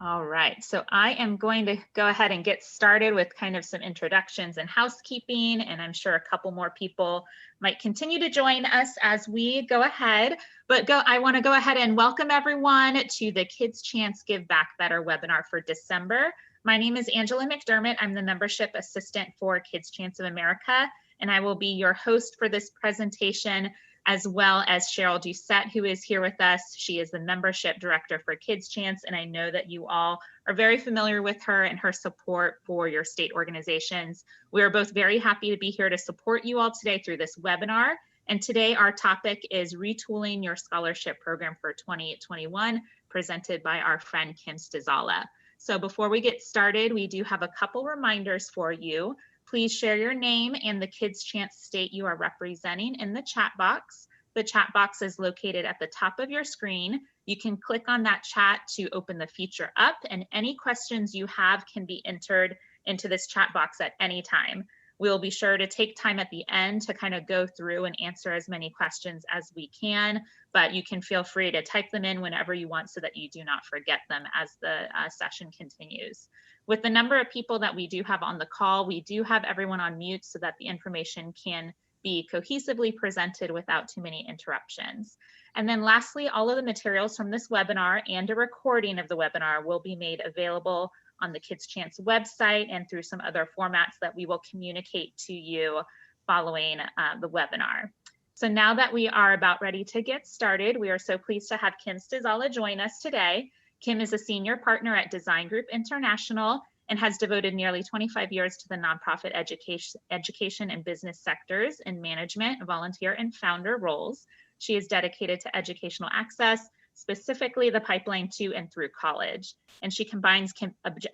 All right, so I am going to go ahead and get started with kind of some introductions and housekeeping, and I'm sure a couple more people might continue to join us as we go ahead. But I want to go ahead and welcome everyone to the Kids Chance Give Back Better webinar for December. My name is Angela McDermott. I'm the Membership Assistant for Kids Chance of America, and I will be your host for this presentation, as well as Cheryl Doucette, who is here with us. She is the Membership Director for Kids Chance, and I know that you all are very familiar with her and her support for your state organizations. We are both very happy to be here to support you all today through this webinar. And today our topic is Retooling Your Scholarship Program for 2021, presented by our friend Kim Stezala. So before we get started, we do have a couple reminders for you. Please share your name and the Kids Chance state you are representing in the chat box. The chat box is located at the top of your screen. You can click on that chat to open the feature up, and any questions you have can be entered into this chat box at any time. We'll be sure to take time at the end to kind of go through and answer as many questions as we can, but you can feel free to type them in whenever you want so that you do not forget them as the session continues. With the number of people that we do have on the call, we do have everyone on mute so that the information can be cohesively presented without too many interruptions. And then lastly, all of the materials from this webinar and a recording of the webinar will be made available on the Kids Chance website and through some other formats that we will communicate to you following the webinar. So now that we are about ready to get started, we are so pleased to have Kim Stezala join us today. Kim is a senior partner at Design Group International and has devoted nearly 25 years to the nonprofit education and business sectors in management, volunteer, and founder roles. She is dedicated to educational access, specifically the pipeline to and through college. And she combines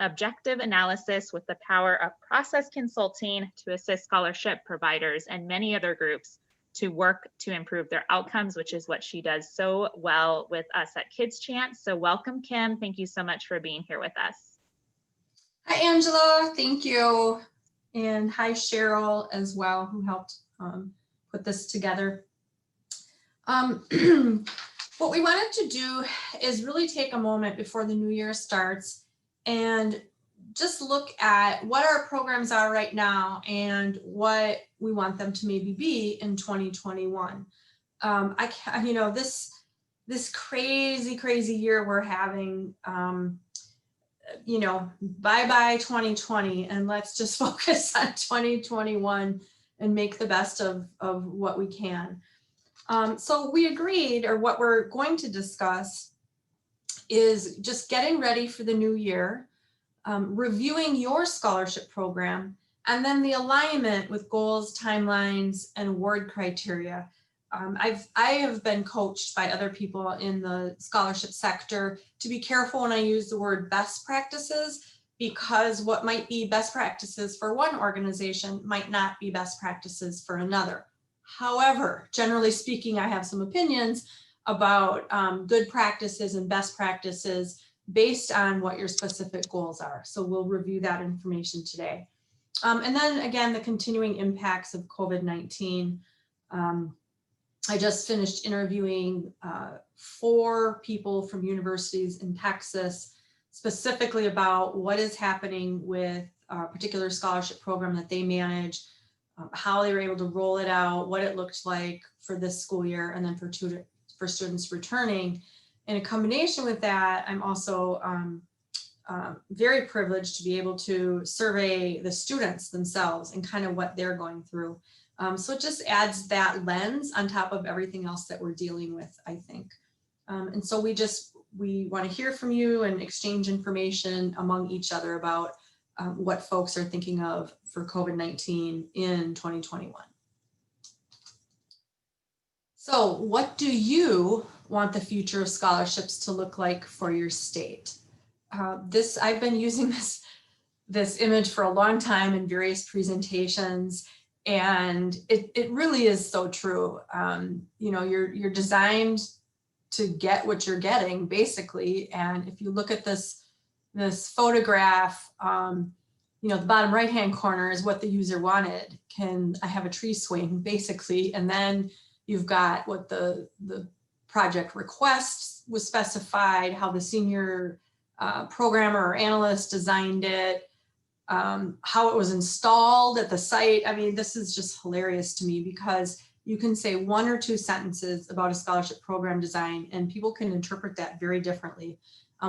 objective analysis with the power of process consulting to assist scholarship providers and many other groups to work to improve their outcomes, which is what she does so well with us at Kids Chance. So welcome, Kim. Thank you so much for being here with us. Hi, Angela. Thank you. And hi, Cheryl, as well, who helped put this together. What we wanted to do is really take a moment before the new year starts and just look at what our programs are right now and what we want them to maybe be in 2021. This crazy year we're having, bye-bye 2020, and let's just focus on 2021 and make the best of what we can. So we agreed, or what we're going to discuss is just getting ready for the new year, reviewing your scholarship program, and then the alignment with goals, timelines, and award criteria. I have been coached by other people in the scholarship sector to be careful when I use the word best practices, because what might be best practices for one organization might not be best practices for another. However, generally speaking, I have some opinions about good practices and best practices based on what your specific goals are. So we'll review that information today. And then again, the continuing impacts of COVID-19. I just finished interviewing 4 people from universities in Texas, specifically about what is happening with a particular scholarship program that they manage, how they were able to roll it out, what it looked like for this school year, and then for students returning. In a combination with that, I'm also very privileged to be able to survey the students themselves and kind of what they're going through. So it just adds that lens on top of everything else that we're dealing with, I think. And so we want to hear from you and exchange information among each other about what folks are thinking of for COVID-19 in 2021. So what do you want the future of scholarships to look like for your state? I've been using this image for a long time in various presentations, and it really is so true. You're designed to get what you're getting, basically. And if you look at this photograph, the bottom right-hand corner is what the user wanted. I have a tree swing, basically, and then you've got what the project request was specified, how the senior programmer or analyst designed it, how it was installed at the site. I mean, this is just hilarious to me because you can say one or two sentences about a scholarship program design and people can interpret that very differently.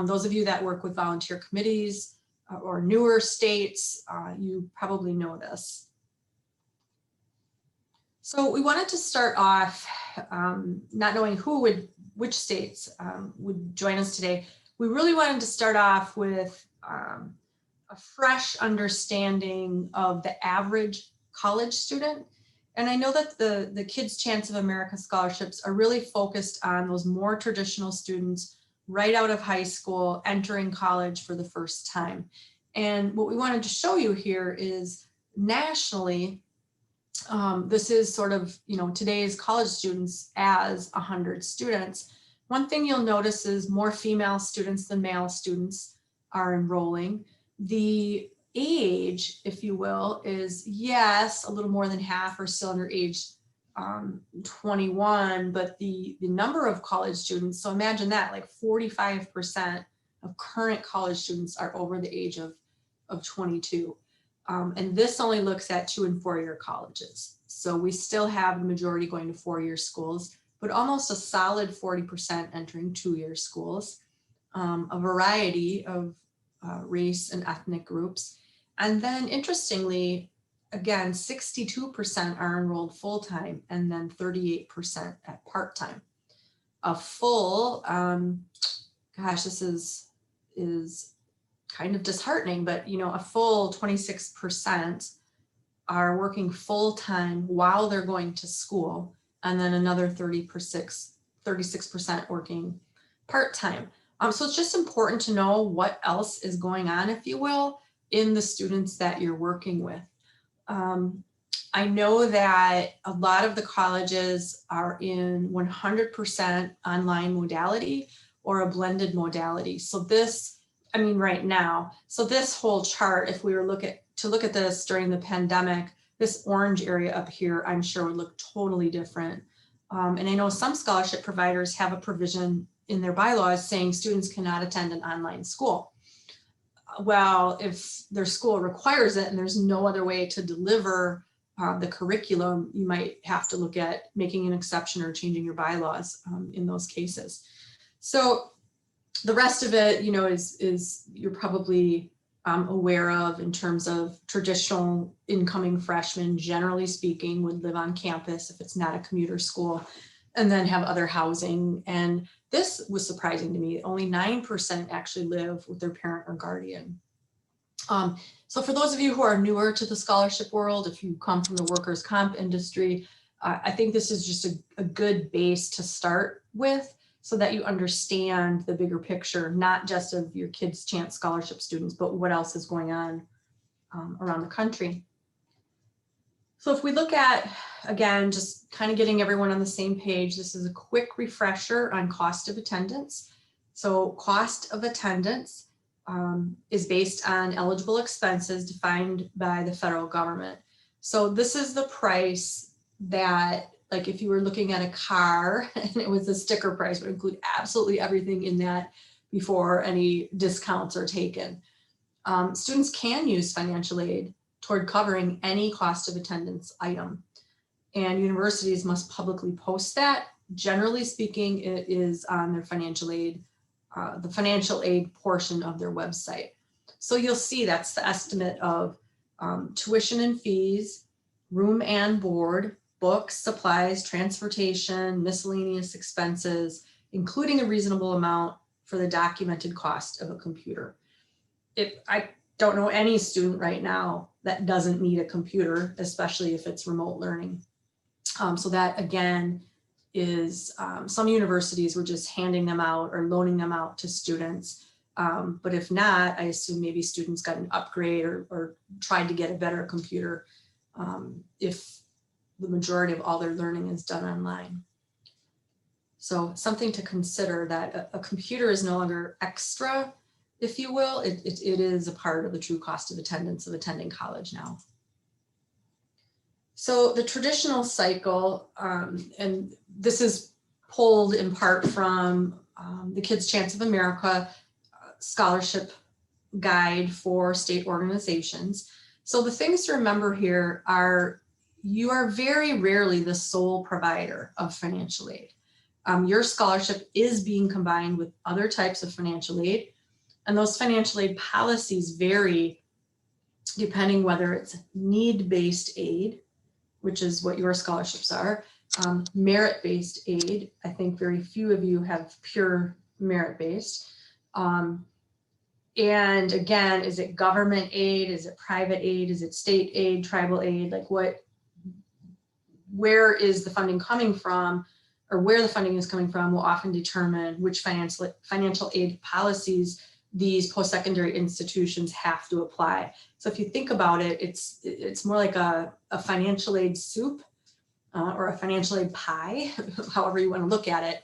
Those of you that work with volunteer committees or newer states, you probably know this. So we wanted to start off, not knowing which states would join us today. We really wanted to start off with a fresh understanding of the average college student. And I know that the Kids Chance of America scholarships are really focused on those more traditional students right out of high school, entering college for the first time. And what we wanted to show you here is nationally, this is sort of, today's college students as 100 students. One thing you'll notice is more female students than male students are enrolling. The age, if you will, is yes, a little more than half are still under age 21, but the number of college students, so imagine that, like 45% of current college students are over the age of 22. And this only looks at 2- and 4-year colleges. So we still have the majority going to 4-year schools, but almost a solid 40% entering 2-year schools, a variety of race and ethnic groups. And then interestingly, again, 62% are enrolled full-time and then 38% at part-time. A full, gosh, this is kind of disheartening, but a full 26% are working full-time while they're going to school, and then another 36% working part-time. So it's just important to know what else is going on, if you will, in the students that you're working with. I know that a lot of the colleges are in 100% online modality or a blended modality. So this, right now, so this whole chart, if we were to look at this during the pandemic, this orange area up here, I'm sure would look totally different. And I know some scholarship providers have a provision in their bylaws saying students cannot attend an online school. Well, if their school requires it and there's no other way to deliver the curriculum, you might have to look at making an exception or changing your bylaws in those cases. So the rest of it, is you're probably aware of in terms of traditional incoming freshmen, generally speaking, would live on campus if it's not a commuter school, and then have other housing. And this was surprising to me. Only 9% actually live with their parent or guardian. So for those of you who are newer to the scholarship world, if you come from the workers' comp industry, I think this is just a good base to start with so that you understand the bigger picture, not just of your Kids Chance scholarship students, but what else is going on around the country. So if we look at, again, just kind of getting everyone on the same page, this is a quick refresher on cost of attendance. So cost of attendance is based on eligible expenses defined by the federal government. So this is the price that, like if you were looking at a car and it was a sticker price, would include absolutely everything in that before any discounts are taken. Students can use financial aid toward covering any cost of attendance item, and universities must publicly post that. Generally speaking, it is on their financial aid, the financial aid portion of their website. So you'll see that's the estimate of tuition and fees, room and board, books, supplies, transportation, miscellaneous expenses, including a reasonable amount for the documented cost of a computer. I don't know any student right now that doesn't need a computer, especially if it's remote learning. So that again is some universities were just handing them out or loaning them out to students. But if not, I assume maybe students got an upgrade or tried to get a better computer if the majority of all their learning is done online. So something to consider, that a computer is no longer extra, if you will. It is a part of the true cost of attendance of attending college now. So the traditional cycle, and this is pulled in part from the Kids Chance of America, scholarship guide for state organizations. So the things to remember here are you are very rarely the sole provider of financial aid. Your scholarship is being combined with other types of financial aid, and those financial aid policies vary depending whether it's need-based aid, which is what your scholarships are, merit-based aid. I think very few of you have pure merit-based. And again, is it government aid? Is it private aid? Is it state aid, tribal aid? Like where is the funding coming from, or where the funding is coming from will often determine which financial aid policies these post-secondary institutions have to apply. So if you think about it, it's more like a financial aid soup or a financial aid pie, however you want to look at it,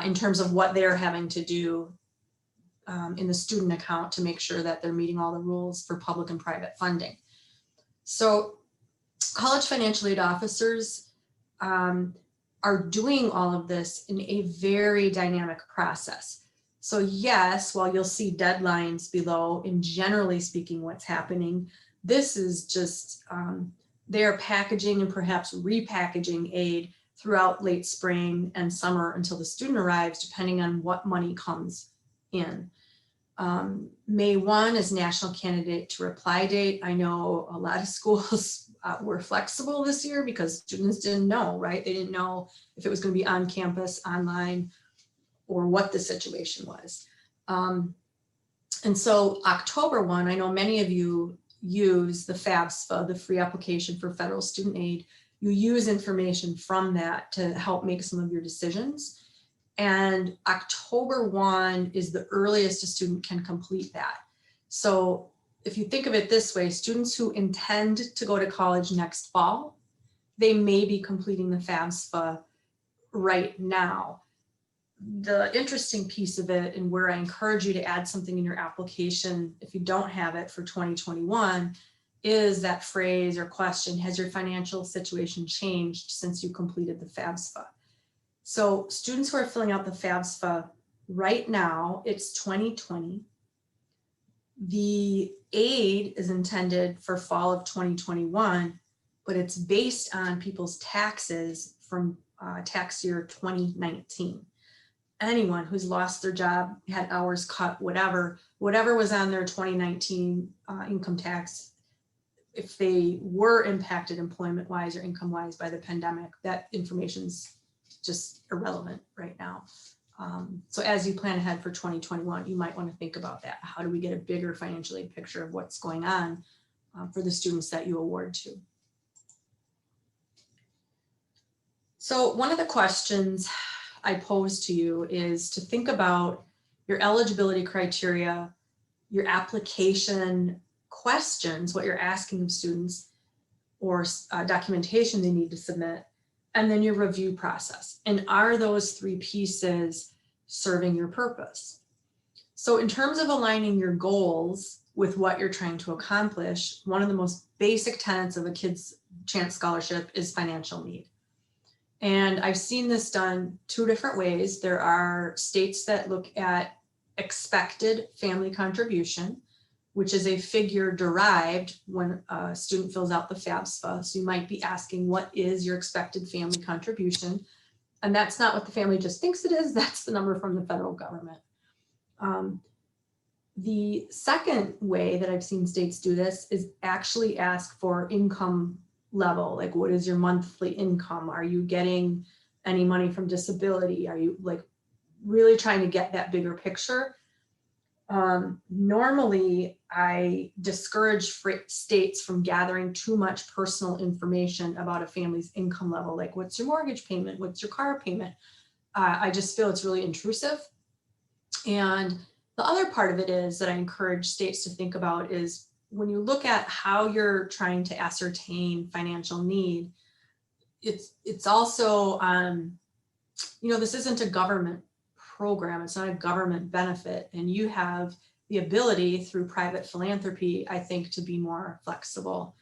in terms of what they're having to do in the student account to make sure that they're meeting all the rules for public and private funding. So college financial aid officers are doing all of this in a very dynamic process. So yes, while you'll see deadlines below, and generally speaking what's happening, this is just, they're packaging and perhaps repackaging aid throughout late spring and summer until the student arrives, depending on what money comes in. May 1 is National Candidate to Reply date. I know a lot of schools were flexible this year because students didn't know, right? They didn't know if it was going to be on campus, online, or what the situation was. And so October 1, I know many of you use the FAFSA, the free application for federal student aid. You use information from that to help make some of your decisions. And October 1 is the earliest a student can complete that. So if you think of it this way, students who intend to go to college next fall, they may be completing the FAFSA right now. The interesting piece of it, and where I encourage you to add something in your application if you don't have it for 2021, is that phrase or question, has your financial situation changed since you completed the FAFSA? So students who are filling out the FAFSA right now, it's 2020. The aid is intended for fall of 2021, but it's based on people's taxes from tax year 2019. Anyone who's lost their job, had hours cut, whatever was on their 2019 income tax, if they were impacted employment-wise or income-wise by the pandemic, that information's just irrelevant right now. So as you plan ahead for 2021, you might want to think about that. How do we get a bigger financial aid picture of what's going on for the students that you award to? So one of the questions I pose to you is to think about your eligibility criteria, your application questions, what you're asking of students, or documentation they need to submit, and then your review process. And are those three pieces serving your purpose? So in terms of aligning your goals with what you're trying to accomplish, one of the most basic tenets of a Kids Chance Scholarship is financial need. And I've seen this done two different ways. There are states that look at expected family contribution, which is a figure derived when a student fills out the FAFSA. So you might be asking, what is your expected family contribution? And that's not what the family just thinks it is. That's the number from the federal government. The second way that I've seen states do this is actually ask for income level. Like, what is your monthly income? Are you getting any money from disability? Are you like really trying to get that bigger picture? Normally, I discourage states from gathering too much personal information about a family's income level, like what's your mortgage payment, what's your car payment. I just feel it's really intrusive. And the other part of it is that I encourage states to think about is when you look at how you're trying to ascertain financial need, it's also, this isn't a government program. It's not a government benefit. And you have the ability through private philanthropy, I think, to be more flexible.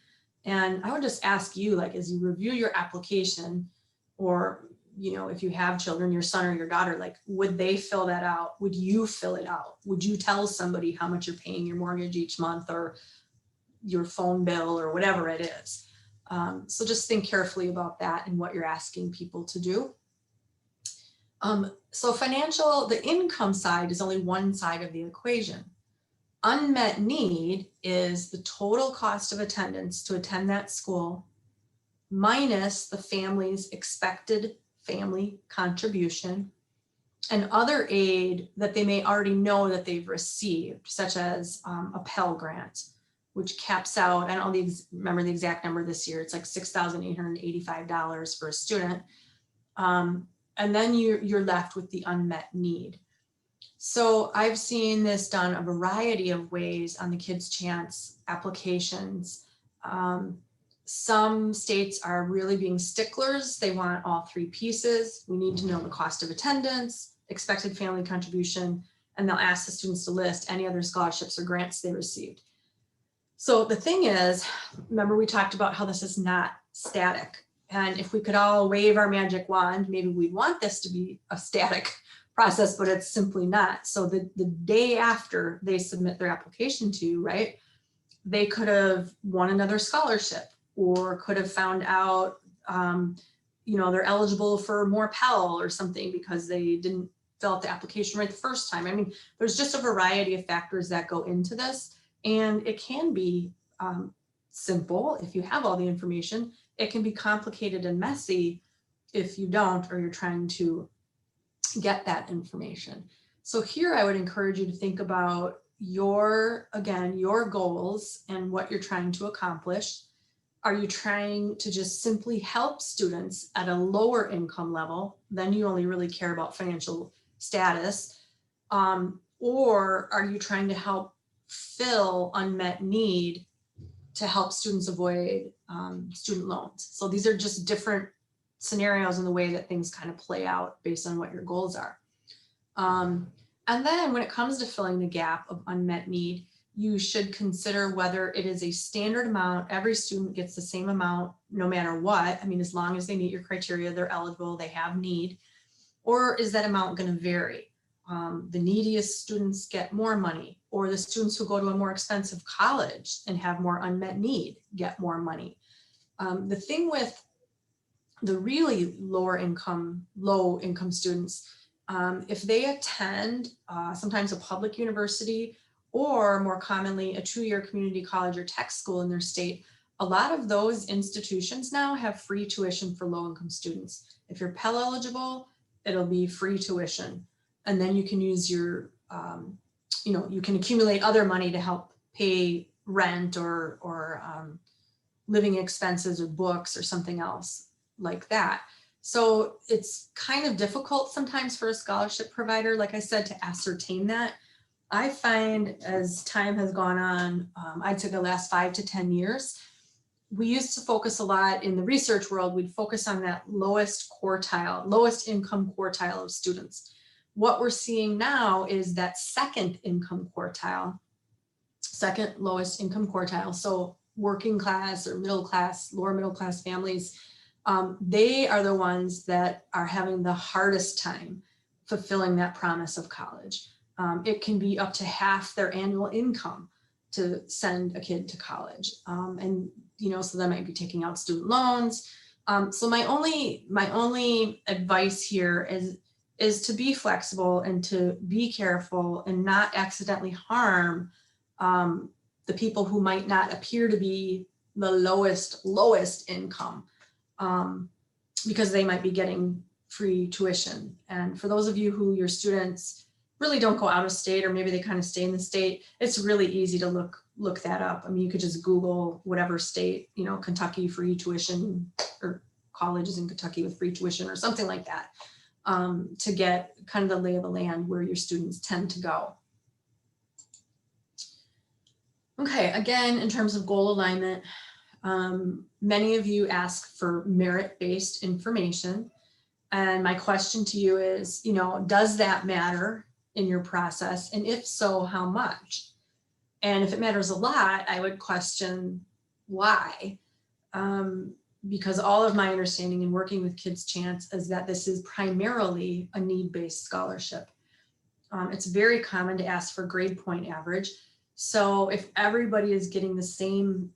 And I would just ask you, like, as you review your application, or if you have children, your son or your daughter, like, would they fill that out? Would you fill it out? Would you tell somebody how much you're paying your mortgage each month or your phone bill or whatever it is? So just think carefully about that and what you're asking people to do. So the income side is only one side of the equation. Unmet need is the total cost of attendance to attend that school minus the family's expected family contribution and other aid that they may already know that they've received, such as a Pell Grant, which caps out, I don't remember the exact number this year, it's like $6,885 for a student. And then you're left with the unmet need. So I've seen this done a variety of ways on the Kids Chance applications. Some states are really being sticklers. They want all three pieces. We need to know the cost of attendance, expected family contribution, and they'll ask the students to list any other scholarships or grants they received. So the thing is, remember we talked about how this is not static. And if we could all wave our magic wand, maybe we'd want this to be a static process, but it's simply not. So the day after they submit their application to you, right, they could have won another scholarship or could have found out, they're eligible for more Pell or something because they didn't fill out the application right the first time. I mean, there's just a variety of factors that go into this, and it can be simple if you have all the information. It can be complicated and messy if you don't, or you're trying to get that information. So here I would encourage you to think about your goals and what you're trying to accomplish. Are you trying to just simply help students at a lower income level? Then you only really care about financial status. Or are you trying to help fill unmet need to help students avoid student loans? So these are just different scenarios in the way that things kind of play out based on what your goals are. And then when it comes to filling the gap of unmet need, you should consider whether it is a standard amount. Every student gets the same amount no matter what. I mean, as long as they meet your criteria, they're eligible, they have need. Or is that amount going to vary? The neediest students get more money, or the students who go to a more expensive college and have more unmet need get more money. The thing with the really low income students, if they attend sometimes a public university or more commonly a two-year community college or tech school in their state, a lot of those institutions now have free tuition for low income students. If you're Pell eligible, it'll be free tuition. And then you can use your, you can accumulate other money to help pay rent or living expenses or books or something else like that. So it's kind of difficult sometimes for a scholarship provider, like I said, to ascertain that. I find as time has gone on, I'd say the last 5 to 10 years, we used to focus a lot in the research world, we'd focus on that lowest income quartile of students. What we're seeing now is that second lowest income quartile. So working class or middle class, lower middle class families, they are the ones that are having the hardest time fulfilling that promise of college. It can be up to half their annual income to send a kid to college. And, so they might be taking out student loans. So my only advice here is to be flexible and to be careful and not accidentally harm the people who might not appear to be the lowest income, because they might be getting free tuition. And for those of you who your students really don't go out of state, or maybe they kind of stay in the state, it's really easy to look that up. I mean, you could just Google whatever state, Kentucky free tuition, or colleges in Kentucky with free tuition or something like that, to get kind of the lay of the land where your students tend to go. Okay, again, in terms of goal alignment, many of you ask for merit-based information. And my question to you is, does that matter in your process? And if so, how much? And if it matters a lot, I would question why. because all of my understanding in working with Kids Chance is that this is primarily a need-based scholarship. It's very common to ask for grade point average. So if everybody is getting the same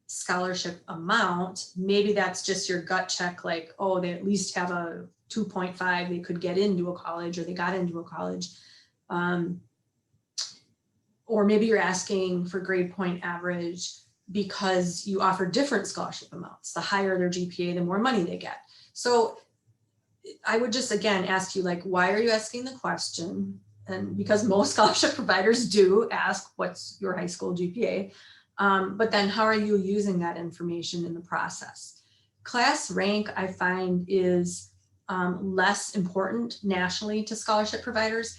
scholarship amount, maybe that's just your gut check, like, oh, they at least have a 2.5, they could get into a college, or they got into a college. Or maybe you're asking for grade point average because you offer different scholarship amounts. The higher their GPA, the more money they get. So I would just, again, ask you, like, why are you asking the question? And because most scholarship providers do ask, what's your high school GPA? But then how are you using that information in the process? Class rank, I find, is less important nationally to scholarship providers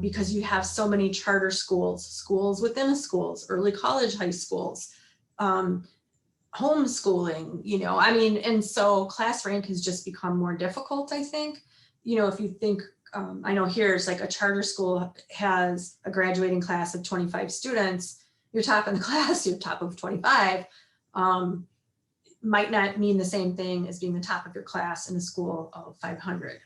because you have so many charter schools, schools within schools, early college, high schools, homeschooling, you know, I mean, and so class rank has just become more difficult, I think. You know, if you think, I know here's like a charter school has a graduating class of 25 students, you're top in the class, you're top of 25, might not mean the same thing as being the top of your class in a school of 500.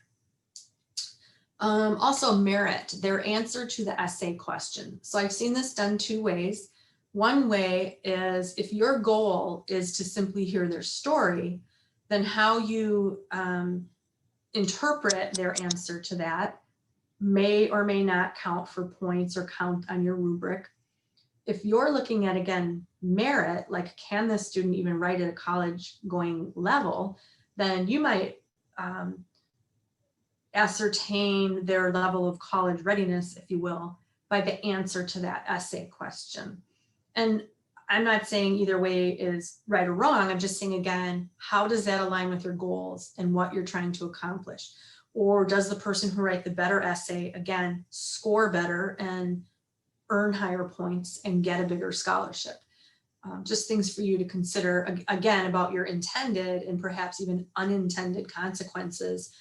Also merit, their answer to the essay question. So I've seen this done two ways. One way is if your goal is to simply hear their story, then how you interpret their answer to that may or may not count for points or count on your rubric. If you're looking at, again, merit, like can this student even write at a college going level, then you might ascertain their level of college readiness, if you will, by the answer to that essay question. And I'm not saying either way is right or wrong. I'm just saying, again, how does that align with your goals and what you're trying to accomplish? Or does the person who write the better essay, again, score better and earn higher points and get a bigger scholarship? Just things for you to consider, again, about your intended and perhaps even unintended consequences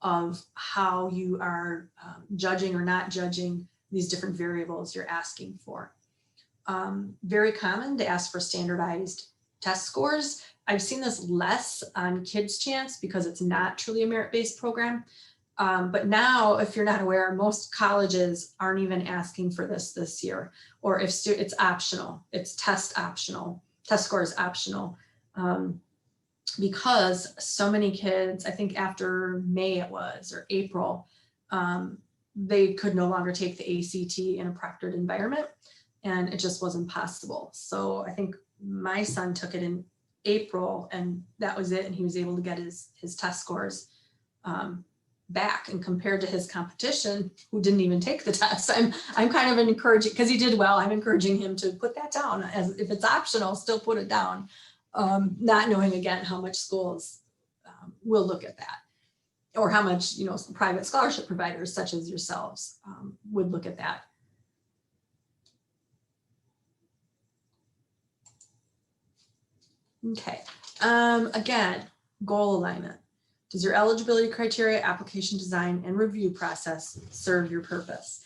of how you are judging or not judging these different variables you're asking for. Very common to ask for standardized test scores. I've seen this less on Kids Chance because it's not truly a merit-based program. But now, if you're not aware, most colleges aren't even asking for this year, or if it's optional, it's test optional, test score is optional. Because so many kids, I think after May it was, or April, they could no longer take the ACT in a proctored environment, and it just wasn't possible. So I think my son took it in April, and that was it, and he was able to get his test scores back. And compared to his competition, who didn't even take the test, I'm kind of encouraging, because he did well, I'm encouraging him to put that down. As if it's optional, still put it down. Not knowing, again, how much schools will look at that, or how much, you know, private scholarship providers such as yourselves would look at that. Okay, again, goal alignment. Does your eligibility criteria, application design, and review process serve your purpose?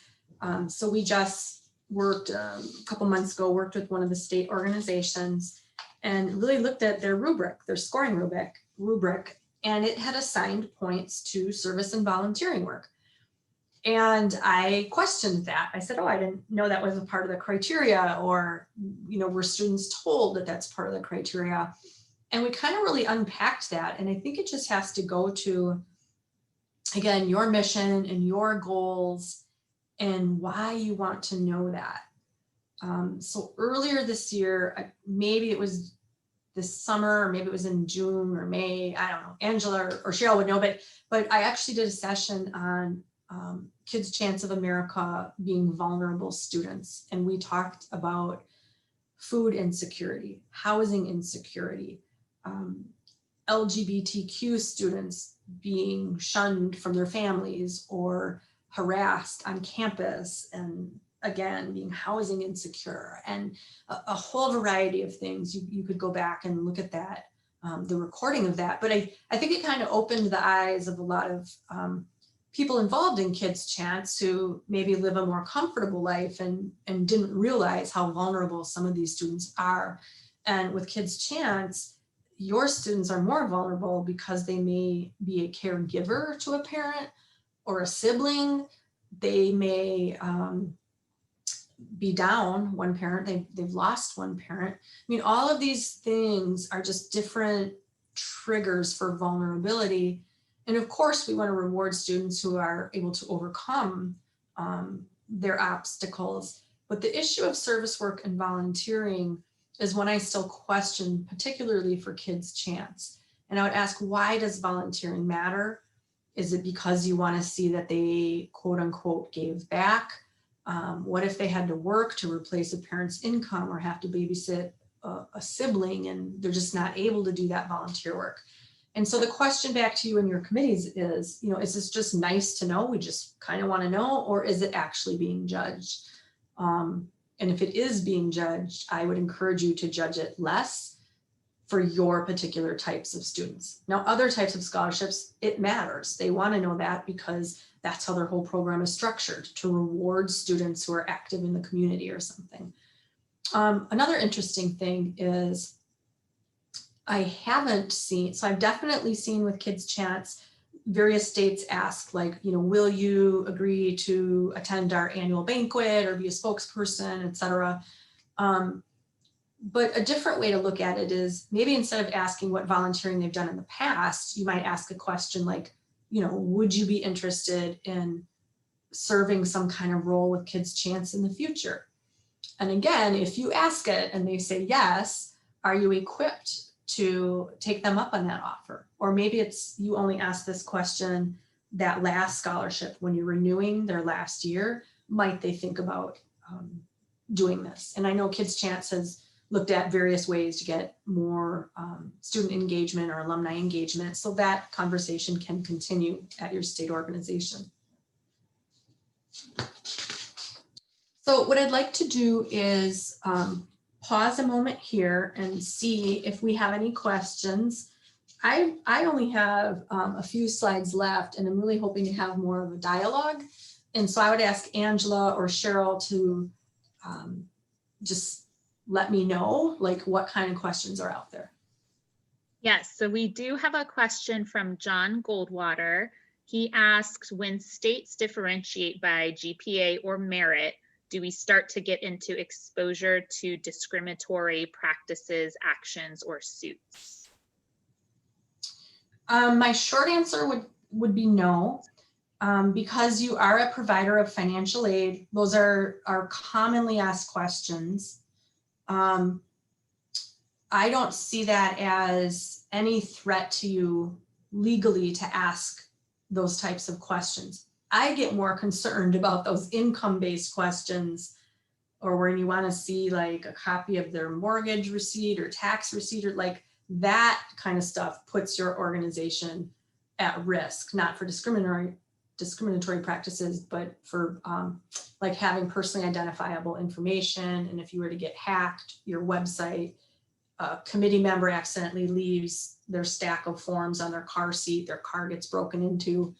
So we just worked a couple months ago, worked with one of the state organizations and really looked at their rubric, their scoring rubric, and it had assigned points to service and volunteering work. And I questioned that. I said, oh, I didn't know that was a part of the criteria, or, you know, were students told that that's part of the criteria? And we kind of really unpacked that. And I think it just has to go to, again, your mission and your goals and why you want to know that. So earlier this year, maybe it was this summer, or maybe it was in June or May, I don't know, Angela or Cheryl would know, but I actually did a session on Kids Chance of America being vulnerable students. And we talked about food insecurity, housing insecurity, LGBTQ students being shunned from their families or harassed on campus, and again, being housing insecure, and a whole variety of things. You could go back and look at that, the recording of that. But I think it kind of opened the eyes of a lot of people involved in Kids Chance who maybe live a more comfortable life and didn't realize how vulnerable some of these students are. And with Kids Chance, your students are more vulnerable because they may be a caregiver to a parent or a sibling. They may be down one parent, they've lost one parent. I mean, all of these things are just different triggers for vulnerability. And of course, we want to reward students who are able to overcome their obstacles. But the issue of service work and volunteering is one I still question, particularly for Kids Chance. And I would ask, why does volunteering matter? Is it because you want to see that they, quote unquote, gave back? What if they had to work to replace a parent's income or have to babysit a sibling and they're just not able to do that volunteer work? And so the question back to you and your committees is, you know, is this just nice to know? We just kind of want to know, or is it actually being judged? And if it is being judged, I would encourage you to judge it less for your particular types of students. Now, other types of scholarships, it matters. They want to know that because that's how their whole program is structured, to reward students who are active in the community or something. Another interesting thing is I haven't seen, so I've definitely seen with Kids Chance, various states ask, like, you know, will you agree to attend our annual banquet or be a spokesperson, et cetera. But a different way to look at it is maybe instead of asking what volunteering they've done in the past, you might ask a question like, you know, would you be interested in serving some kind of role with Kids Chance in the future? And again, if you ask it and they say yes, are you equipped to take them up on that offer? Or maybe it's you only ask this question that last scholarship when you're renewing their last year, might they think about doing this? And I know Kids Chance has looked at various ways to get more student engagement or alumni engagement, so that conversation can continue at your state organization. So what I'd like to do is pause a moment here and see if we have any questions. I only have a few slides left, and I'm really hoping to have more of a dialogue. And so I would ask Angela or Cheryl to just let me know, like, what kind of questions are out there. Yes, so we do have a question from John Goldwater. He asks, when states differentiate by GPA or merit, do we start to get into exposure to discriminatory practices, actions, or suits? My short answer would be no. Because you are a provider of financial aid, those are commonly asked questions. I don't see that as any threat to you legally to ask those types of questions. I get more concerned about those income-based questions, or when you want to see like a copy of their mortgage receipt or tax receipt, or like that kind of stuff puts your organization at risk, not for discriminatory practices, but for like having personally identifiable information. And if you were to get hacked, your website, a committee member accidentally leaves their stack of forms on their car seat, their car gets broken into.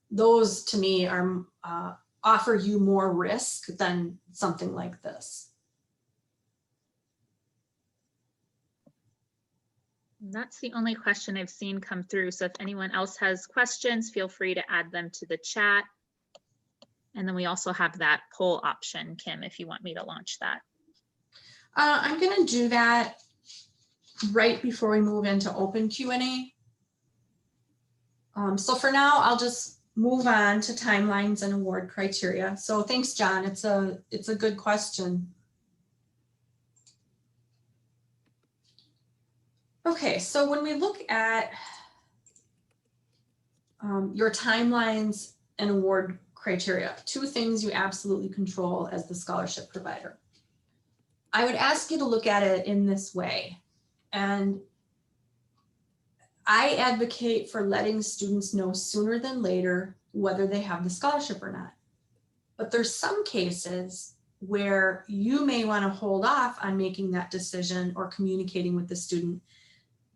Those to me are offer you more risk than something like this. That's the only question I've seen come through. So if anyone else has questions, feel free to add them to the chat. And then we also have that poll option, Kim, if you want me to launch that. I'm going to do that right before we move into open Q&A. So for now, I'll just move on to timelines and award criteria. So thanks, John. It's a good question. Okay, so when we look at your timelines and award criteria, two things you absolutely control as the scholarship provider. I would ask you to look at it in this way. And I advocate for letting students know sooner than later whether they have the scholarship or not. But there's some cases where you may want to hold off on making that decision or communicating with the student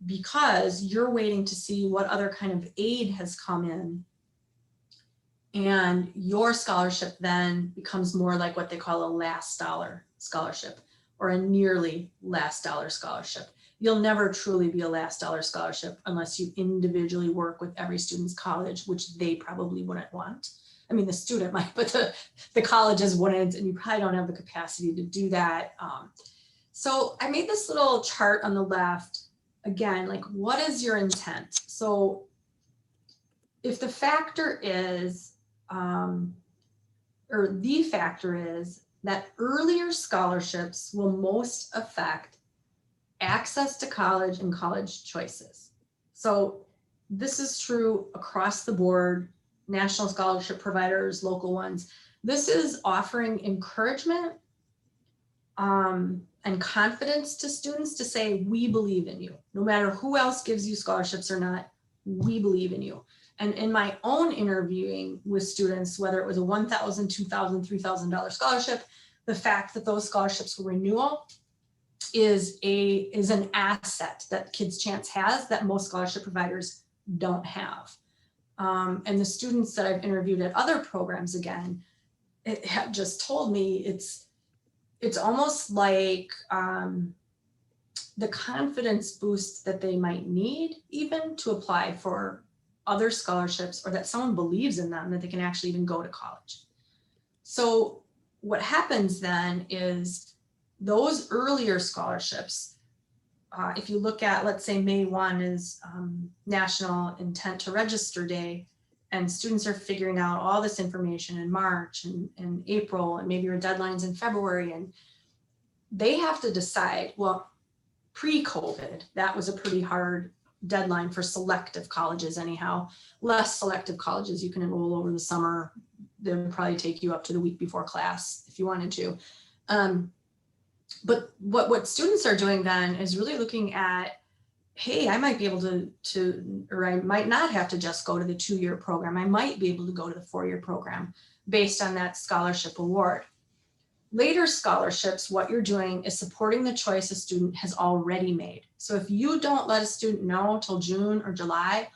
because you're waiting to see what other kind of aid has come in. And your scholarship then becomes more like what they call a last dollar scholarship or a nearly last dollar scholarship. you'll never truly be a last dollar scholarship unless you individually work with every student's college, which they probably wouldn't want. I mean, the student might, but the colleges wouldn't, and you probably don't have the capacity to do that. So I made this little chart on the left. Again, like, what is your intent? So if the factor is, or the factor is that earlier scholarships will most affect access to college and college choices. So this is true across the board, national scholarship providers, local ones. This is offering encouragement and confidence to students to say, we believe in you. No matter who else gives you scholarships or not, we believe in you. And in my own interviewing with students, whether it was a $1,000, $2,000, $3,000 scholarship, the fact that those scholarships were renewal is an asset that Kids Chance has that most scholarship providers don't have. And the students that I've interviewed at other programs, again, have just told me it's almost like the confidence boost that they might need even to apply for other scholarships, or that someone believes in them, that they can actually even go to college. So what happens then is those earlier scholarships, if you look at, let's say May 1 is National Intent to Register Day, and students are figuring out all this information in March and April, and maybe your deadline's in February, and they have to decide, well, pre-COVID, that was a pretty hard deadline for selective colleges anyhow. Less selective colleges, you can enroll over the summer. They would probably take you up to the week before class if you wanted to. But what students are doing then is really looking at, hey, I might be able to, or I might not have to just go to the 2-year program. I might be able to go to the 4-year program based on that scholarship award. Later scholarships, what you're doing is supporting the choice a student has already made. So if you don't let a student know till June or July,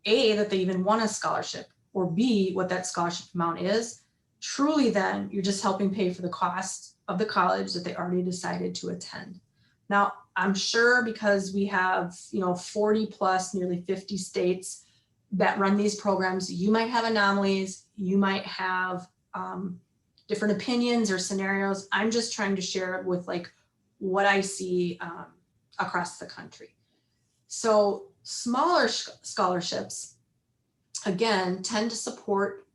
A, that they even won a scholarship, or B, what that scholarship amount is, truly then you're just helping pay for the cost of the college that they already decided to attend. Now, I'm sure because we have, 40 plus, nearly 50 states that run these programs, you might have anomalies, you might have different opinions or scenarios. I'm just trying to share with like what I see across the country. So smaller scholarships, again, tend to support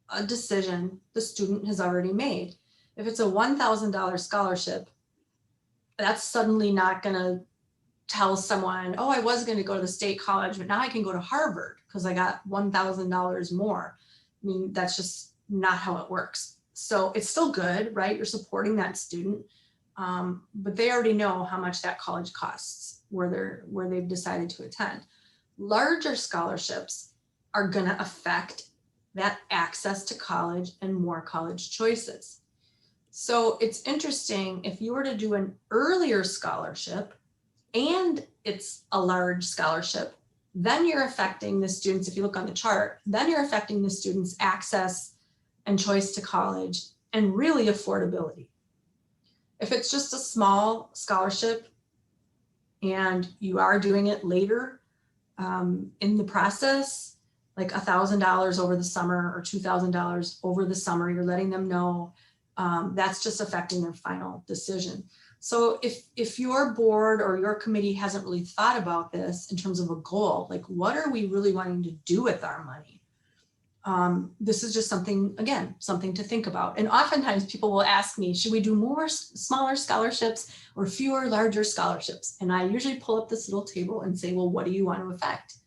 a decision the student has already made. If it's a $1,000 scholarship, that's suddenly not going to tell someone, oh, I was going to go to the state college, but now I can go to Harvard because I got $1,000 more. I mean, that's just not how it works. So it's still good, right? You're supporting that student, but they already know how much that college costs where they've decided to attend. Larger scholarships are going to affect that access to college and more college choices. So it's interesting, if you were to do an earlier scholarship and it's a large scholarship, then you're affecting the students, if you look on the chart, then you're affecting the students' access and choice to college and really affordability. If it's just a small scholarship and you are doing it later in the process, like $1,000 over the summer or $2,000 over the summer, you're letting them know, that's just affecting their final decision. So if your board or your committee hasn't really thought about this in terms of a goal, like what are we really wanting to do with our money? This is just something, again, something to think about. And oftentimes people will ask me, should we do more smaller scholarships or fewer larger scholarships? And I usually pull up this little table and say, well, what do you want to affect?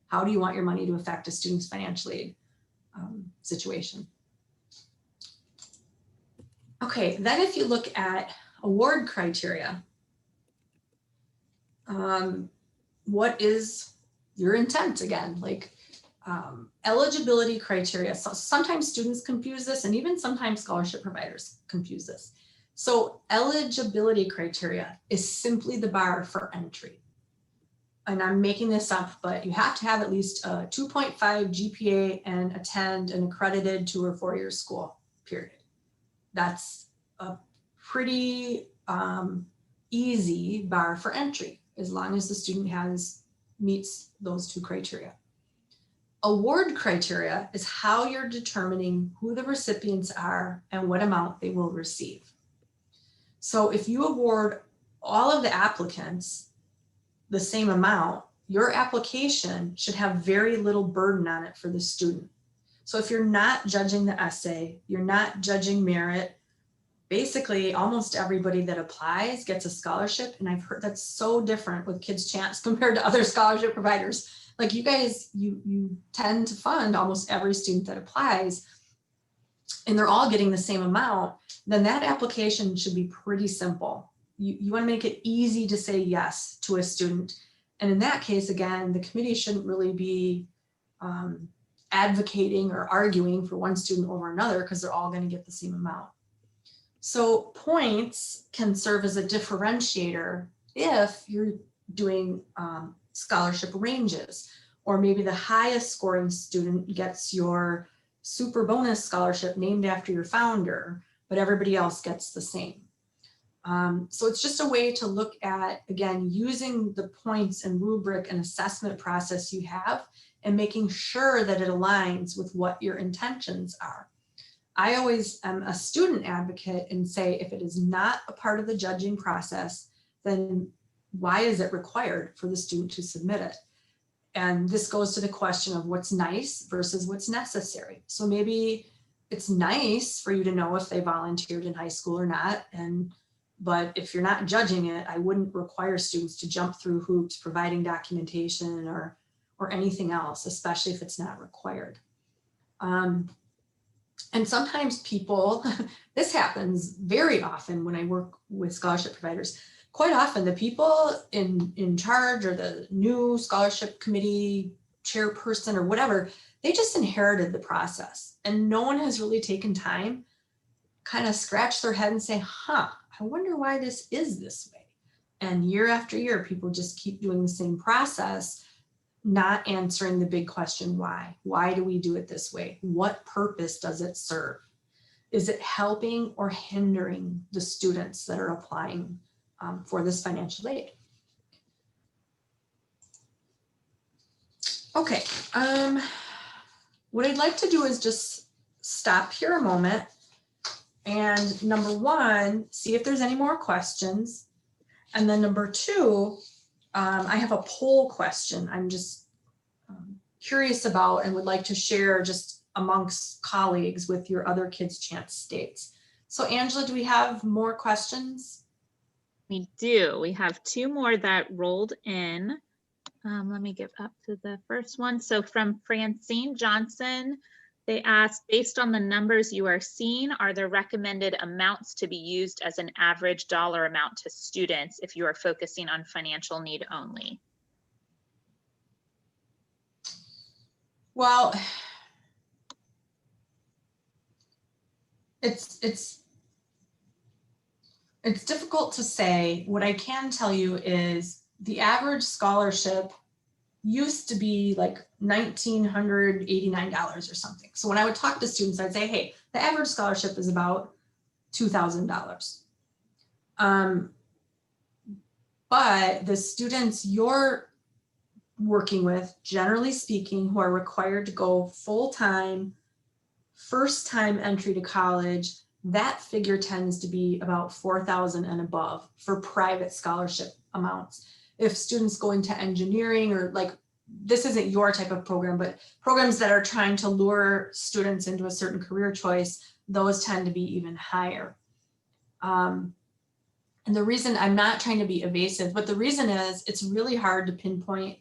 How do you want your money to affect a student's financial aid situation? Okay, then if you look at award criteria, what is your intent again? Like eligibility criteria. So sometimes students confuse this, and even sometimes scholarship providers confuse this. So eligibility criteria is simply the bar for entry. And I'm making this up, but you have to have at least a 2.5 GPA and attend an accredited 2 or 4 year school, period. That's a pretty easy bar for entry, as long as the student meets those two criteria. Award criteria is how you're determining who the recipients are and what amount they will receive. So if you award all of the applicants the same amount, your application should have very little burden on it for the student. So if you're not judging the essay, you're not judging merit, basically almost everybody that applies gets a scholarship. And I've heard that's so different with Kids Chance compared to other scholarship providers. Like you guys, you tend to fund almost every student that applies, and they're all getting the same amount. Then that application should be pretty simple. You want to make it easy to say yes to a student. And in that case, again, the committee shouldn't really be advocating or arguing for one student over another, because they're all going to get the same amount. So points can serve as a differentiator if you're doing scholarship ranges, or maybe the highest scoring student gets your super bonus scholarship named after your founder, but everybody else gets the same. So it's just a way to look at, again, using the points and rubric and assessment process you have and making sure that it aligns with what your intentions are. I always am a student advocate and say, if it is not a part of the judging process, then why is it required for the student to submit it? And this goes to the question of what's nice versus what's necessary. So maybe it's nice for you to know if they volunteered in high school or not. But if you're not judging it, I wouldn't require students to jump through hoops providing documentation or anything else, especially if it's not required. And sometimes people, this happens very often when I work with scholarship providers. Quite often the people in charge, or the new scholarship committee chairperson or whatever, they just inherited the process, and no one has really taken time, kind of scratch their head and say, I wonder why this is this way. And year after year, people just keep doing the same process, not answering the big question, why? Why do we do it this way? What purpose does it serve? Is it helping or hindering the students that are applying for this financial aid? Okay, what I'd like to do is just stop here a moment and, number one, see if there's any more questions. And then number two, I have a poll question I'm just curious about and would like to share just amongst colleagues with your other Kids Chance states. So Angela, do we have more questions? We do. We have two more that rolled in. Let me get up to the first one. So from Francine Johnson, they asked, based on the numbers you are seeing, are there recommended amounts to be used as an average dollar amount to students if you are focusing on financial need only? Well, it's difficult to say. What I can tell you is the average scholarship used to be like $1,989 or something. So when I would talk to students, I'd say, hey, the average scholarship is about $2,000. But the students you're working with, generally speaking, who are required to go full-time, first-time entry to college, that figure tends to be about $4,000 and above for private scholarship amounts. If students go into engineering, or like, this isn't your type of program, but programs that are trying to lure students into a certain career choice, those tend to be even higher. And the reason, I'm not trying to be evasive, but the reason is it's really hard to pinpoint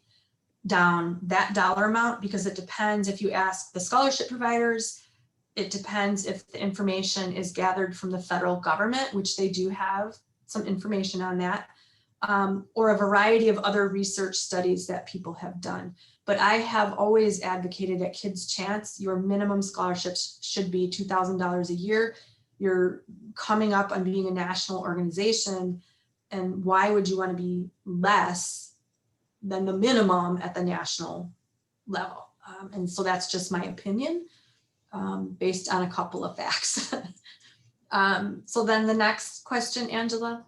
down that dollar amount, because it depends if you ask the scholarship providers. It depends if the information is gathered from the federal government, which they do have some information on that, or a variety of other research studies that people have done. But I have always advocated at Kids Chance, your minimum scholarships should be $2,000 a year. You're coming up on being a national organization, and why would you want to be less than the minimum at the national level? And so that's just my opinion. Based on a couple of facts. So then the next question, Angela.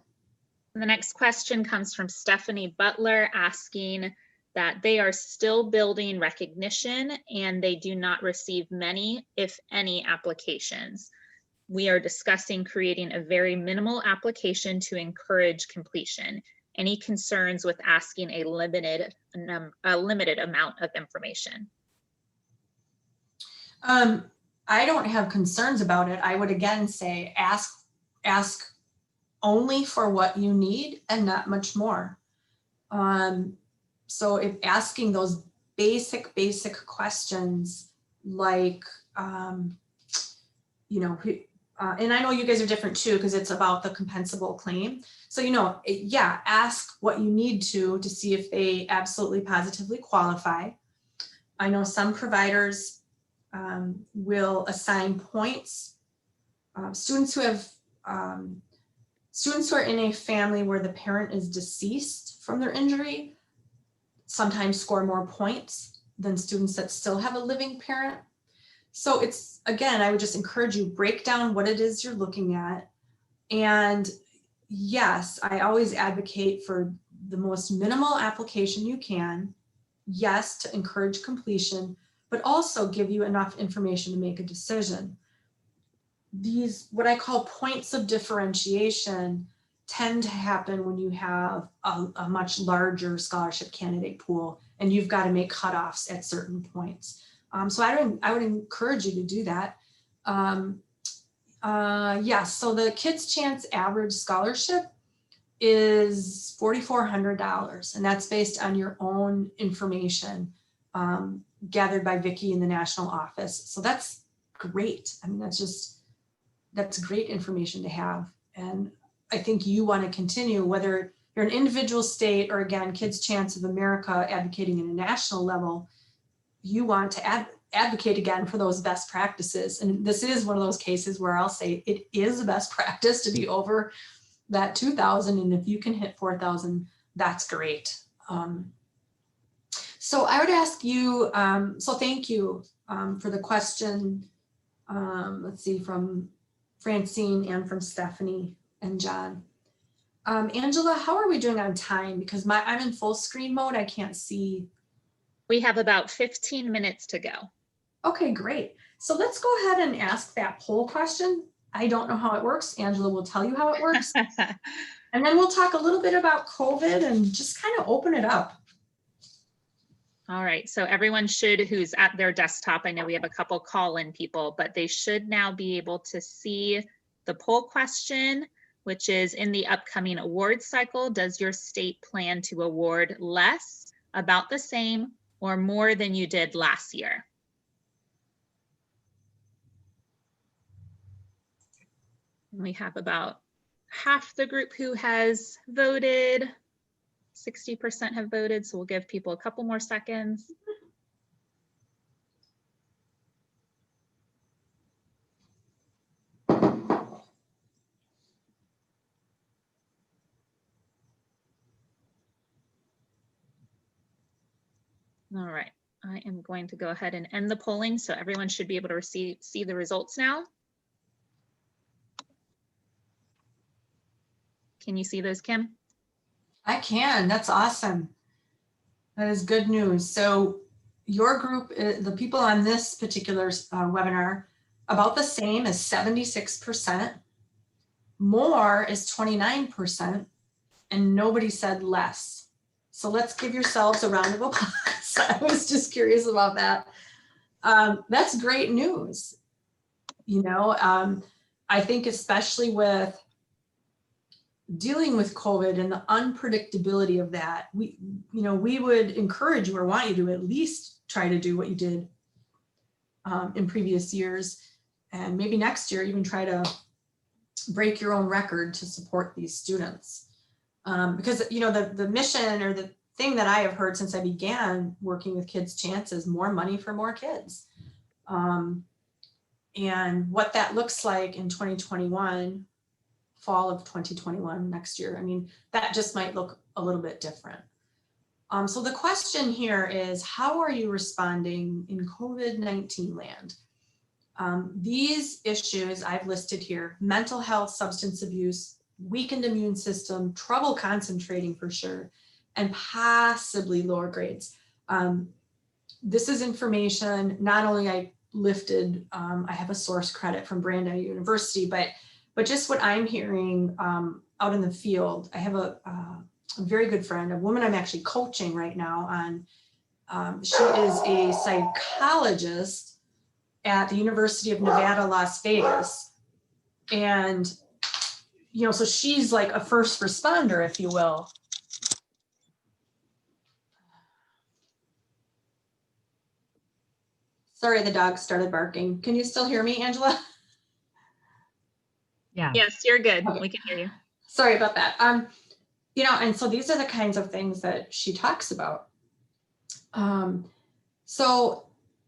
The next question comes from Stephanie Butler asking that they are still building recognition and they do not receive many, if any, applications. We are discussing creating a very minimal application to encourage completion. Any concerns with asking a limited amount of information? I don't have concerns about it. I would again say ask only for what you need and not much more. So if asking those basic questions like, you know, and I know you guys are different too, because it's about the compensable claim. So, you know, yeah, ask what you need to see if they absolutely positively qualify. I know some providers will assign points. Students who are in a family where the parent is deceased from their injury sometimes score more points than students that still have a living parent. So it's, again, I would just encourage you, break down what it is you're looking at. And yes, I always advocate for the most minimal application you can. Yes, to encourage completion, but also give you enough information to make a decision. These, what I call points of differentiation, tend to happen when you have a much larger scholarship candidate pool and you've got to make cutoffs at certain points. So I would encourage you to do that. Yes, so the Kids Chance average scholarship is $4,400, and that's based on your own information gathered by Vicki in the national office. So that's great. I mean, that's great information to have. And I think you want to continue, whether you're an individual state or, again, Kids Chance of America advocating at a national level, you want to advocate again for those best practices. And this is one of those cases where I'll say it is a best practice to be over that 2,000. And if you can hit 4,000, that's great. So I would ask you, so thank you for the question. Let's see, from Francine and from Stephanie and John. Angela, how are we doing on time? Because I'm in full screen mode. I can't see. We have about 15 minutes to go. Okay, great. So let's go ahead and ask that poll question. I don't know how it works. Angela will tell you how it works. And then we'll talk a little bit about COVID and just kind of open it up. All right, so everyone who's at their desktop, I know we have a couple call-in people, but they should now be able to see the poll question, which is, in the upcoming award cycle, does your state plan to award less, about the same, or more than you did last year? And we have about half the group who has voted. 60% have voted, so we'll give people a couple more seconds. All right, I am going to go ahead and end the polling, so everyone should be able to see the results now. Can you see those, Kim? I can. That's awesome. That is good news. So your group, the people on this particular webinar, about the same as 76%. More is 29%, and nobody said less. So let's give yourselves a round of applause. I was just curious about that. That's great news. You know, I think especially with dealing with COVID and the unpredictability of that, we would encourage you or want you to at least try to do what you did in previous years, and maybe next year even try to break your own record to support these students. Because, you know, the mission or the thing that I have heard since I began working with Kids Chance is more money for more kids. And what that looks like in 2021, fall of 2021, next year, I mean, that just might look a little bit different. So the question here is, how are you responding in COVID-19 land? These issues I've listed here: mental health, substance abuse, weakened immune system, trouble concentrating for sure, and possibly lower grades. This is information, not only I lifted, I have a source credit from Brandeis University, but just what I'm hearing out in the field. I have a very good friend, a woman I'm actually coaching right now on. She is a psychologist at the University of Nevada, Las Vegas. And, you know, so she's like a first responder, if you will. Sorry, the dog started barking. Can you still hear me, Angela? Yeah. Yes, you're good. Okay. We can hear you. Sorry about that. You know, and so these are the kinds of things that she talks about. So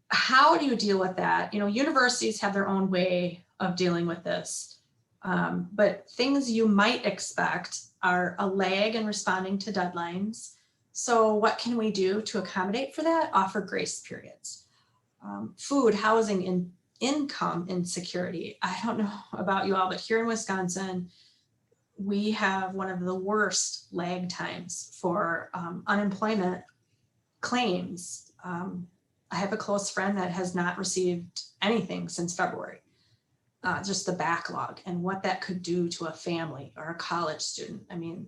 how do you deal with that? You know, universities have their own way of dealing with this. But things you might expect are a lag in responding to deadlines. So what can we do to accommodate for that? Offer grace periods. Food, housing, and income insecurity. I don't know about you all, but here in Wisconsin, we have one of the worst lag times for unemployment claims. I have a close friend that has not received anything since February. Just the backlog and what that could do to a family or a college student. I mean,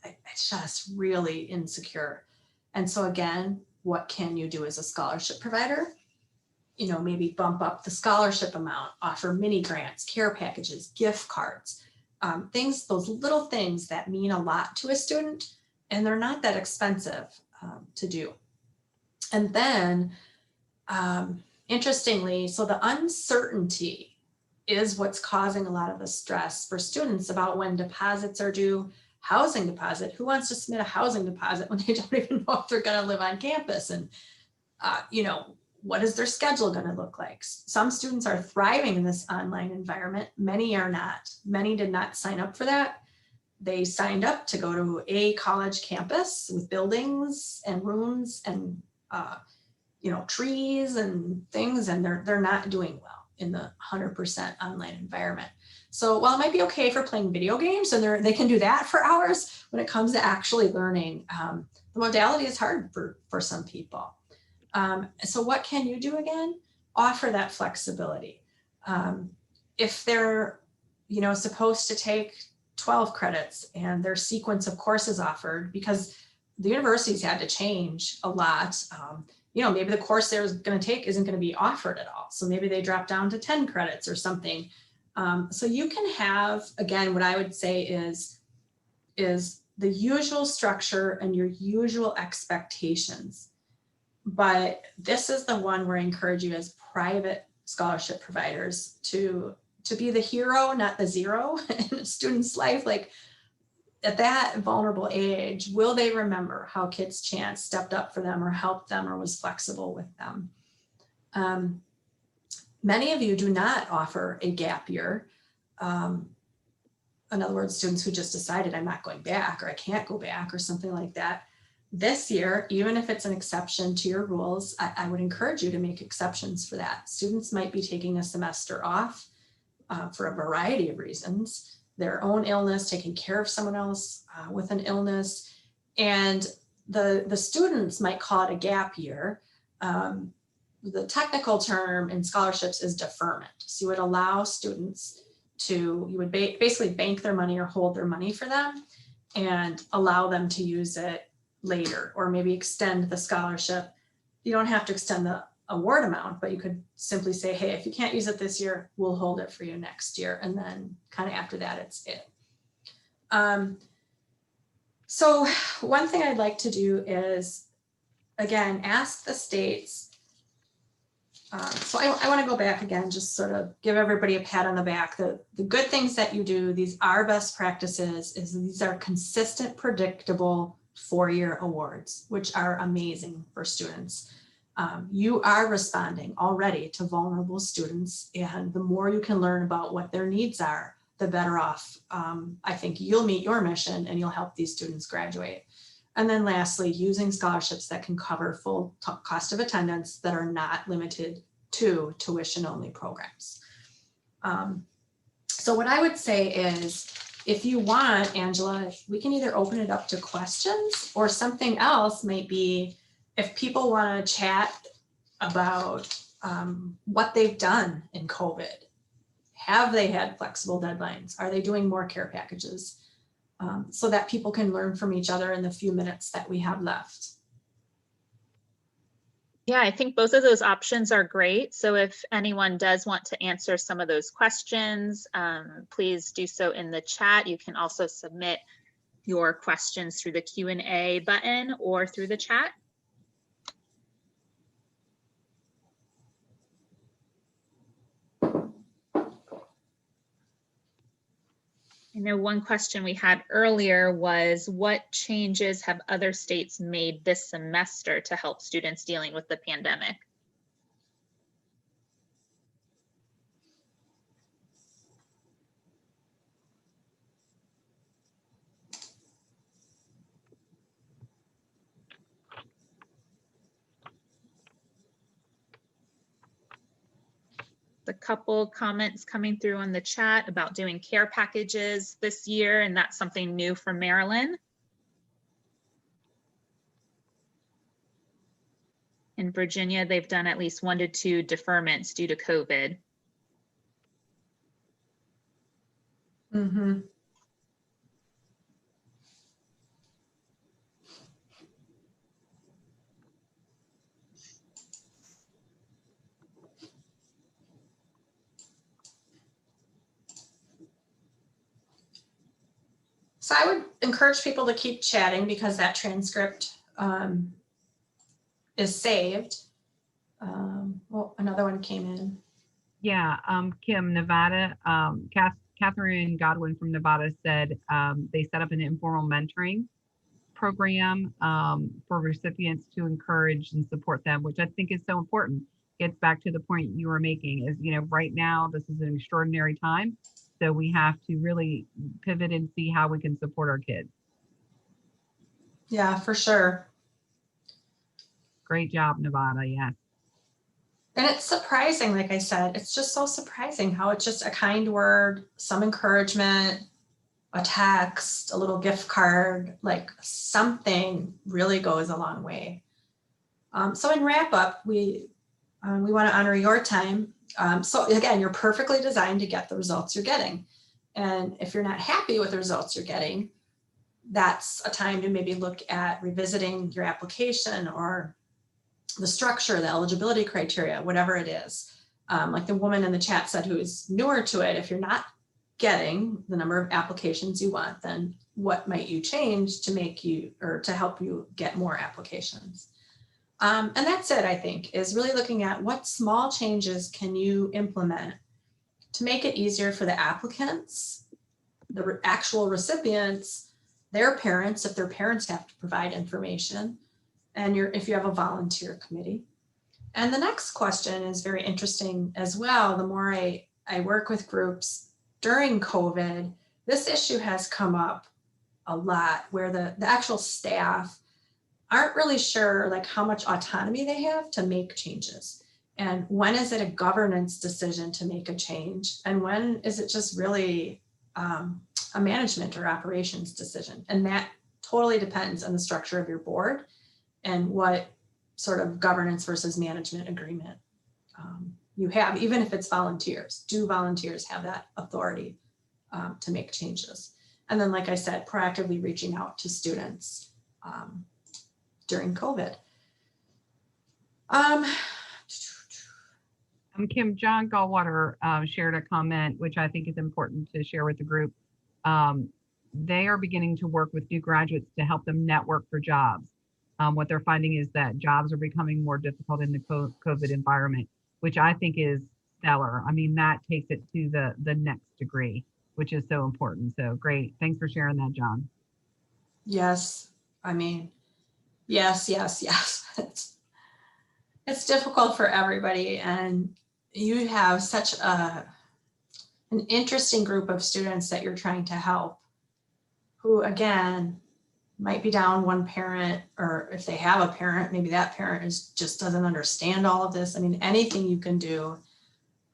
it's just really insecure. And so again, what can you do as a scholarship provider? You know, maybe bump up the scholarship amount, offer mini grants, care packages, gift cards, things, those little things that mean a lot to a student, and they're not that expensive to do. And then, interestingly, so the uncertainty is what's causing a lot of the stress for students about when deposits are due. Housing deposit, who wants to submit a housing deposit when they don't even know if they're going to live on campus? And, you know, what is their schedule going to look like? Some students are thriving in this online environment. Many are not. Many did not sign up for that. They signed up to go to a college campus with buildings and rooms and, you know, trees and things, and they're not doing well in the 100% online environment. So while it might be okay for playing video games, and they can do that for hours, when it comes to actually learning, the modality is hard for some people. So what can you do again? Offer that flexibility. If they're, you know, supposed to take 12 credits and their sequence of courses offered, because the universities had to change a lot. You know, maybe the course they're going to take isn't going to be offered at all. So maybe they drop down to 10 credits or something. So you can have, again, what I would say is the usual structure and your usual expectations. But this is the one where I encourage you as private scholarship providers to be the hero, not the zero in a student's life. Like at that vulnerable age, will they remember how Kids Chance stepped up for them or helped them or was flexible with them? Many of you do not offer a gap year. In other words, students who just decided I'm not going back or I can't go back or something like that. This year, even if it's an exception to your rules, I would encourage you to make exceptions for that. Students might be taking a semester off for a variety of reasons, their own illness, taking care of someone else with an illness, and the students might call it a gap year. The technical term in scholarships is deferment. So you would allow students to, you would basically bank their money or hold their money for them and allow them to use it later, or maybe extend the scholarship. You don't have to extend the award amount, but you could simply say, hey, if you can't use it this year, we'll hold it for you next year. And then kind of after that, it's it. So one thing I'd like to do is, again, ask the states. So I want to go back again, just sort of give everybody a pat on the back. The good things that you do, these are best practices, is these are consistent, predictable four-year awards, which are amazing for students. You are responding already to vulnerable students, and the more you can learn about what their needs are, the better off I think you'll meet your mission and you'll help these students graduate. And then lastly, using scholarships that can cover full cost of attendance that are not limited to tuition-only programs. So what I would say is, if you want, Angela, we can either open it up to questions, or something else might be if people want to chat about what they've done in COVID. Have they had flexible deadlines? Are they doing more care packages? So that people can learn from each other in the few minutes that we have left. Yeah, I think both of those options are great. So if anyone does want to answer some of those questions, please do so in the chat. You can also submit your questions through the Q&A button or through the chat. I know one question we had earlier was, what changes have other states made this semester to help students dealing with the pandemic? A couple comments coming through on the chat about doing care packages this year, and that's something new for Maryland. In Virginia, they've done at least 1 to 2 deferments due to COVID. Mm-hmm. So I would encourage people to keep chatting, because that transcript is saved. Well, another one came in. Yeah, Kim, Nevada, Catherine Godwin from Nevada said they set up an informal mentoring program for recipients to encourage and support them, which I think is so important. Gets back to the point you were making is, right now, this is an extraordinary time. So we have to really pivot and see how we can support our kids. Yeah, for sure. Great job, Nevada, yes. And it's surprising, like I said, it's just so surprising how it's just a kind word, some encouragement, a text, a little gift card, like something really goes a long way. So in wrap up, we want to honor your time. So again, you're perfectly designed to get the results you're getting. And if you're not happy with the results you're getting, that's a time to maybe look at revisiting your application or the structure, the eligibility criteria, whatever it is. Like the woman in the chat said, who is newer to it, if you're not getting the number of applications you want, then what might you change to make you, or to help you get more applications? And that's it, I think, is really looking at what small changes can you implement to make it easier for the applicants, the actual recipients, their parents, if their parents have to provide information, and if you have a volunteer committee. And the next question is very interesting as well. The more I work with groups during COVID, this issue has come up a lot, where the actual staff aren't really sure like how much autonomy they have to make changes. And when is it a governance decision to make a change? And when is it just really a management or operations decision? And that totally depends on the structure of your board and what sort of governance versus management agreement you have, even if it's volunteers. Do volunteers have that authority to make changes? And then, like I said, proactively reaching out to students during COVID. Kim, John Gallwater shared a comment, which I think is important to share with the group. They are beginning to work with new graduates to help them network for jobs. What they're finding is that jobs are becoming more difficult in the COVID environment, which I think is stellar. I mean, that takes it to the next degree, which is so important. So great. Thanks for sharing that, John. Yes. I mean, yes. It's difficult for everybody. And you have such an interesting group of students that you're trying to help, who, again, might be down one parent, or if they have a parent, maybe that parent just doesn't understand all of this. I mean, anything you can do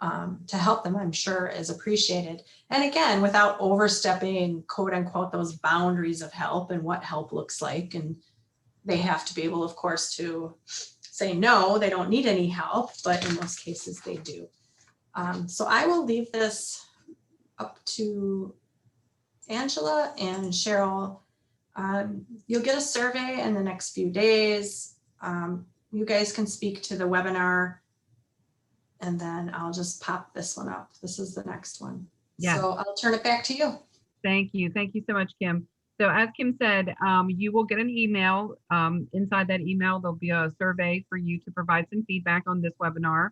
to help them, I'm sure is appreciated. And again, without overstepping, quote unquote, those boundaries of help and what help looks like. And they have to be able, of course, to say, no, they don't need any help, but in most cases they do. So I will leave this up to Angela and Cheryl. You'll get a survey in the next few days. You guys can speak to the webinar, and then I'll just pop this one up. This is the next one. Yeah. So I'll turn it back to you. Thank you. Thank you so much, Kim. So as Kim said, you will get an email. Inside that email, there'll be a survey for you to provide some feedback on this webinar,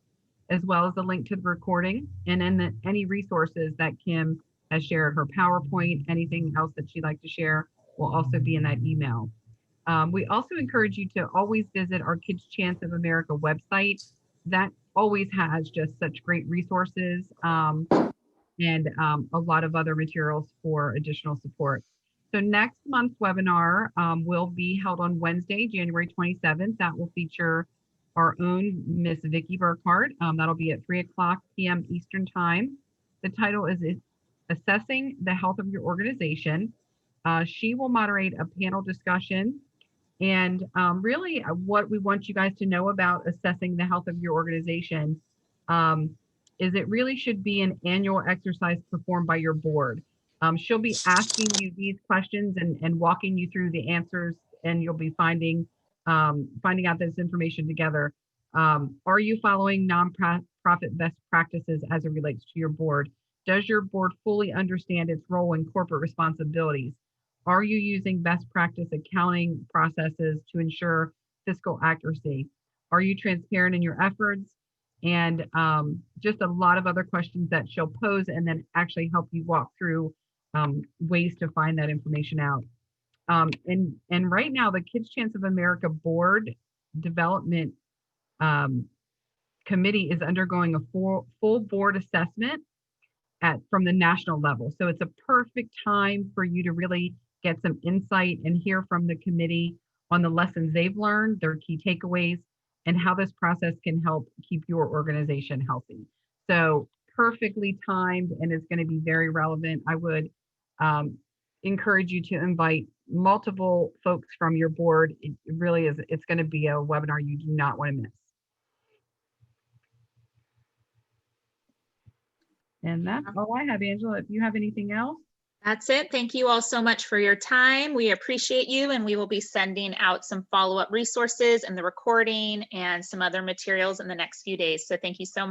as well as the link to the recording, and then any resources that Kim has shared, her PowerPoint, anything else that she'd like to share will also be in that email. We also encourage you to always visit our Kids Chance of America website. That always has just such great resources and a lot of other materials for additional support. So next month's webinar will be held on Wednesday, January 27th. That will feature our own Miss Vicki Burkhardt. That'll be at 3:00 p.m. Eastern Time. The title is Assessing the Health of Your Organization. She will moderate a panel discussion. And really what we want you guys to know about assessing the health of your organization is it really should be an annual exercise performed by your board. She'll be asking you these questions and walking you through the answers, and you'll be finding out this information together. Are you following nonprofit best practices as it relates to your board? Does your board fully understand its role in corporate responsibilities? Are you using best practice accounting processes to ensure fiscal accuracy? Are you transparent in your efforts? And just a lot of other questions that she'll pose and then actually help you walk through ways to find that information out. And right now, the Kids Chance of America Board Development Committee is undergoing a full board assessment from the national level. So it's a perfect time for you to really get some insight and hear from the committee on the lessons they've learned, their key takeaways, and how this process can help keep your organization healthy. So perfectly timed, and it's going to be very relevant. I would encourage you to invite multiple folks from your board. It really is, it's going to be a webinar you do not want to miss. And that's all I have, Angela. If you have anything else. That's it. Thank you all so much for your time. We appreciate you, and we will be sending out some follow-up resources and the recording and some other materials in the next few days. So thank you so much.